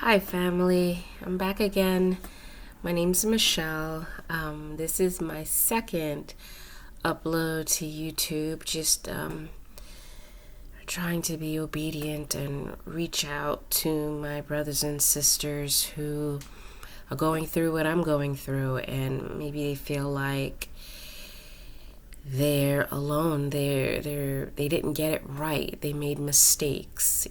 Hi, family. I'm back again. My name's Michelle. This is my second upload to YouTube. Just trying to be obedient and reach out to my brothers and sisters who are going through what I'm going through, and maybe they feel like they're alone. They didn't get it right. They made mistakes.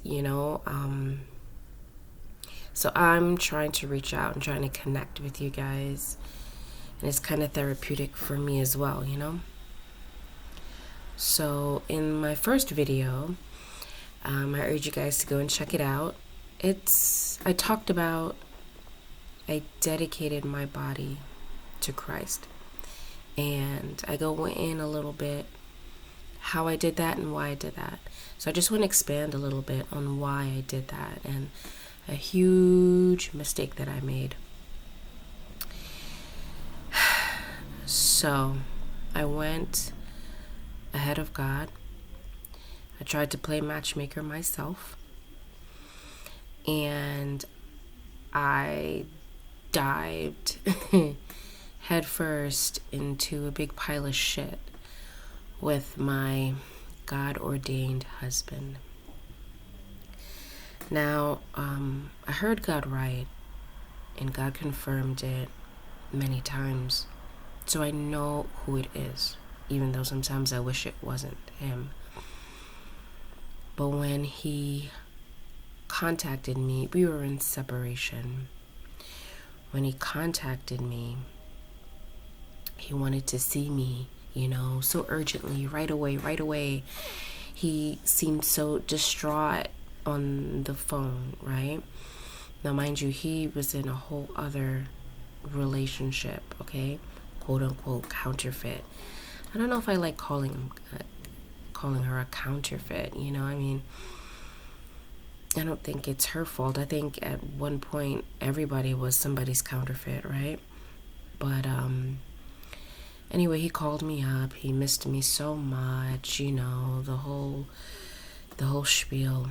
So I'm trying to reach out and trying to connect with you guys. And it's kind of therapeutic for me as well. So in my first video, I urge you guys to go and check it out. I talked about, I dedicated my body to Christ. And I go in a little bit how I did that and why I did that. So I just want to expand a little bit on why I did that and a huge mistake that I made. So I went ahead of God. I tried to play matchmaker myself. And I dived headfirst into a big pile of shit with my God-ordained husband. Now, I heard God right, and God confirmed it many times. So I know who it is, even though sometimes I wish it wasn't him. But when he contacted me, we were in separation. When he contacted me, he wanted to see me, so urgently, right away. He seemed so distraught on the phone, right? Now, mind you, he was in a whole other relationship, okay? Quote unquote counterfeit. I don't know if I like calling her a counterfeit, I don't think it's her fault. I think at one point everybody was somebody's counterfeit, right? But anyway, he called me up. He missed me so much, the whole spiel,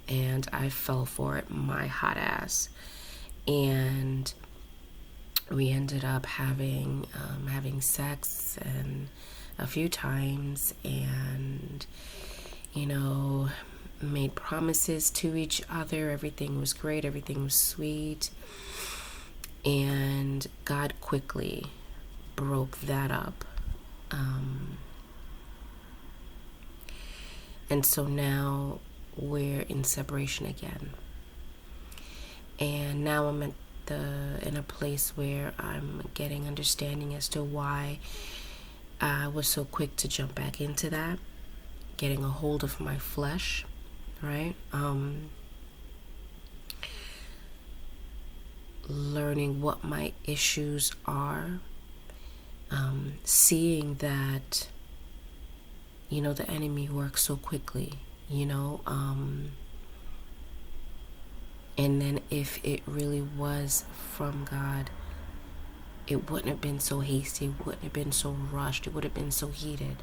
and I fell for it, my hot ass. And we ended up having sex and a few times, and made promises to each other. Everything was great, everything was sweet, and God quickly broke that up. And so now we're in separation again, and now I'm in a place where I'm getting understanding as to why I was so quick to jump back into that, getting a hold of my flesh, right? Learning what my issues are, seeing that the enemy works so quickly, and then if it really was from God, it wouldn't have been so hasty, it wouldn't have been so rushed, it would have been so heated.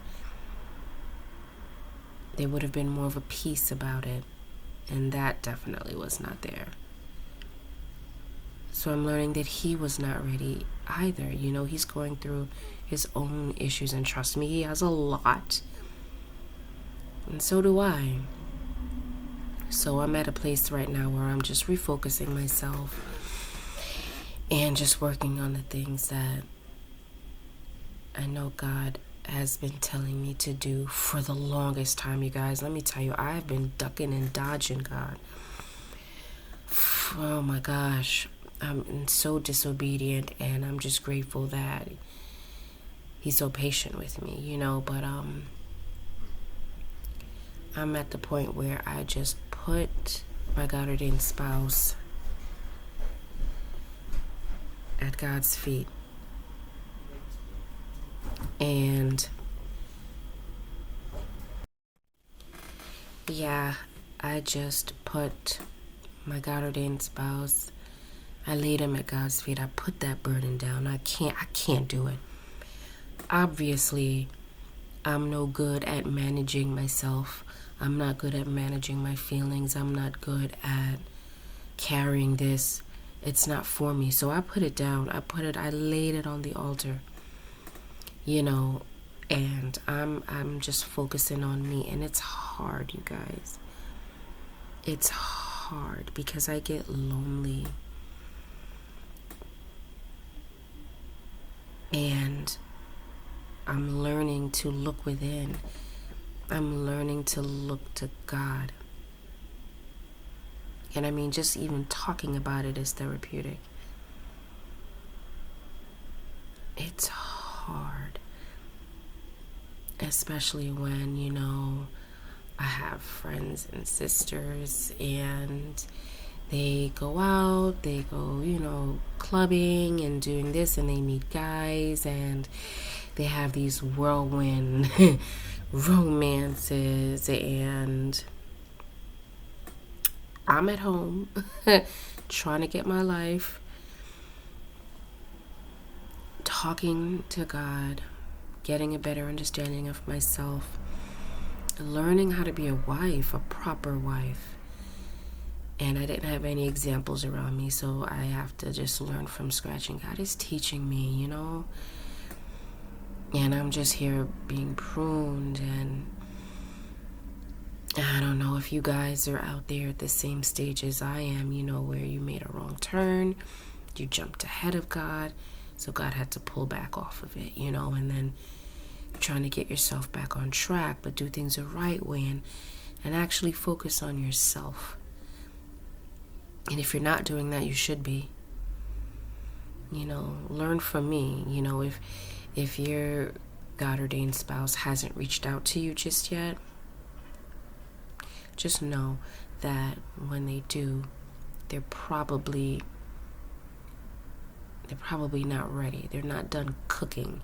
There would have been more of a peace about it, and that definitely was not there. So I'm learning that he was not ready either. He's going through his own issues, and trust me, he has a lot. And so do I. So I'm at a place right now where I'm just refocusing myself and just working on the things that I know God has been telling me to do for the longest time, you guys. Let me tell you, I've been ducking and dodging God. Oh my gosh. I'm so disobedient, and I'm just grateful that he's so patient with me, but I'm at the point where I just put my God-ordained spouse at God's feet. And yeah, I just put my God-ordained spouse, I laid him at God's feet. I put that burden down. I can't do it. Obviously, I'm no good at managing myself. I'm not good at managing my feelings. I'm not good at carrying this. It's not for me. So I put it down. I laid it on the altar, you know, and I'm just focusing on me. And it's hard, you guys. It's hard because I get lonely. And I'm learning to look within. I'm learning to look to God. And I mean, just even talking about it is therapeutic. It's hard. Especially when, you know, I have friends and sisters and they go out, they go, you know, clubbing and doing this, and they meet guys and they have these whirlwind romances, and I'm at home trying to get my life, talking to God, getting a better understanding of myself, learning how to be a wife, a proper wife. And I didn't have any examples around me, so I have to just learn from scratch. And God is teaching me, you know. And I'm just here being pruned. And I don't know if you guys are out there at the same stage as I am, you know, where you made a wrong turn, you jumped ahead of God, so God had to pull back off of it, you know, and then you're trying to get yourself back on track, but do things the right way and actually focus on yourself. And if you're not doing that, you should be. You know, learn from me. You know, if your God-ordained spouse hasn't reached out to you just yet, just know that when they do, they're probably not ready. They're not done cooking,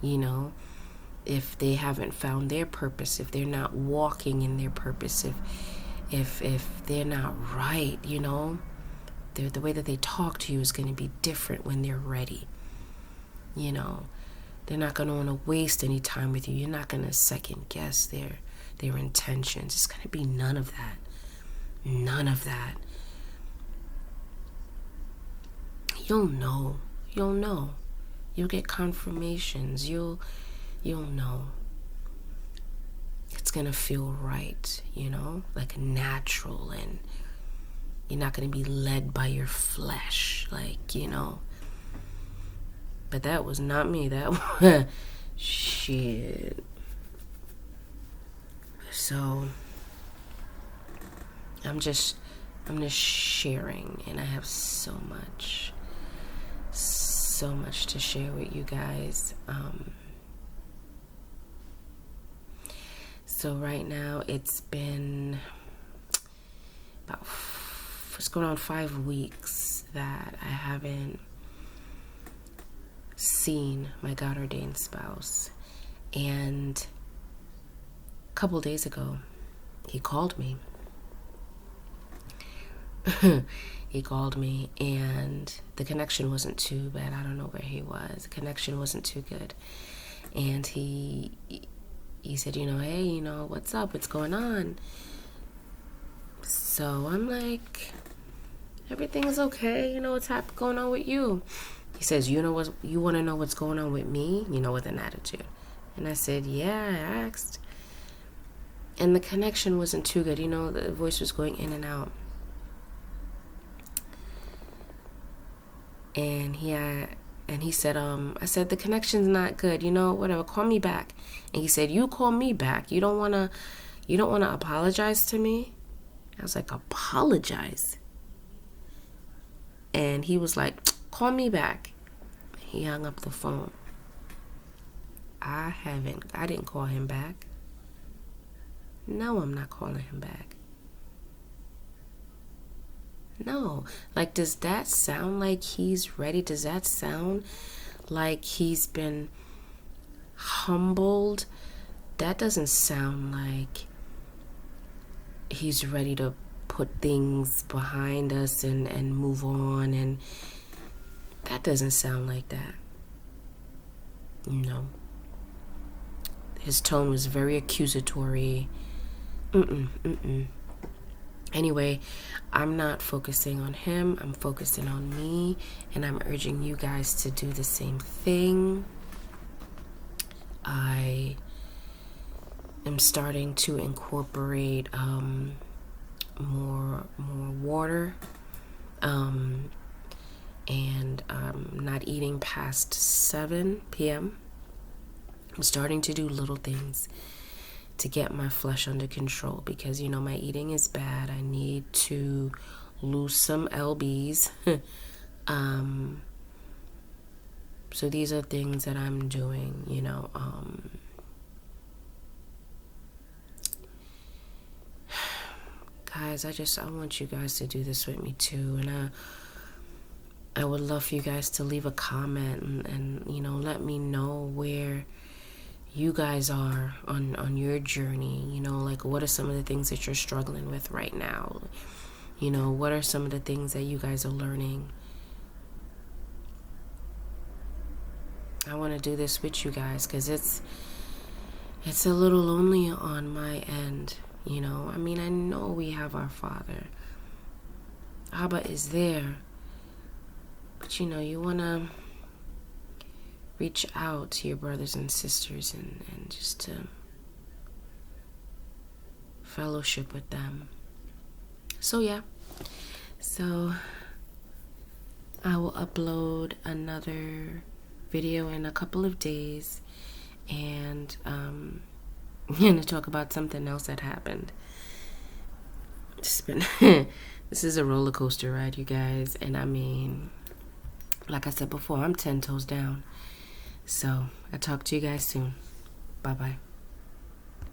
you know. If they haven't found their purpose, if they're not walking in their purpose, if they're not right, you know, the way that they talk to you is going to be different when they're ready. You know, they're not going to want to waste any time with you. You're not going to second guess their intentions. It's going to be none of that. None of that. You'll know. You'll know. You'll get confirmations. You'll know. It's going to feel right, you know, like natural, and you're not going to be led by your flesh, like, you know. But that was not me. That shit. So I'm just sharing, and I have so much to share with you guys. So right now it's been it's going on 5 weeks that I haven't seen my God-ordained spouse. And a couple days ago, he called me. He called me, and the connection wasn't too bad. I don't know where he was. The connection wasn't too good. And he said, you know, hey, you know, what's up? What's going on? So I'm like, everything's okay. You know, what's going on with you? He says, you want to know what's going on with me? You know, with an attitude. And I said, yeah, I asked. And the connection wasn't too good. You know, the voice was going in and out. And he said, I said, the connection's not good, you know, whatever, call me back. And he said, you call me back. You don't want to apologize to me? I was like, apologize? And he was like, call me back. He hung up the phone. I didn't call him back. No, I'm not calling him back. No. Like, does that sound like he's ready? Does that sound like he's been humbled? That doesn't sound like he's ready to put things behind us and move on. And that doesn't sound like that. No. His tone was very accusatory. Anyway, I'm not focusing on him. I'm focusing on me, and I'm urging you guys to do the same thing. I am starting to incorporate more water, and not eating past 7 p.m. I'm starting to do little things to get my flesh under control, because my eating is bad. I need to lose some lbs. So these are things that I'm doing. Guys, I want you guys to do this with me too, and I would love for you guys to leave a comment and let me know where you guys are on your journey. Like, what are some of the things that you're struggling with right now? What are some of the things that you guys are learning? I want to do this with you guys, because it's a little lonely on my end. I know we have our Father. Abba is there. But you want to reach out to your brothers and sisters and just to fellowship with them. So yeah. So I will upload another video in a couple of days, and I'm gonna talk about something else that happened. It's been this is a roller coaster ride, you guys, and like I said before, I'm 10 toes down. So I'll talk to you guys soon. Bye bye.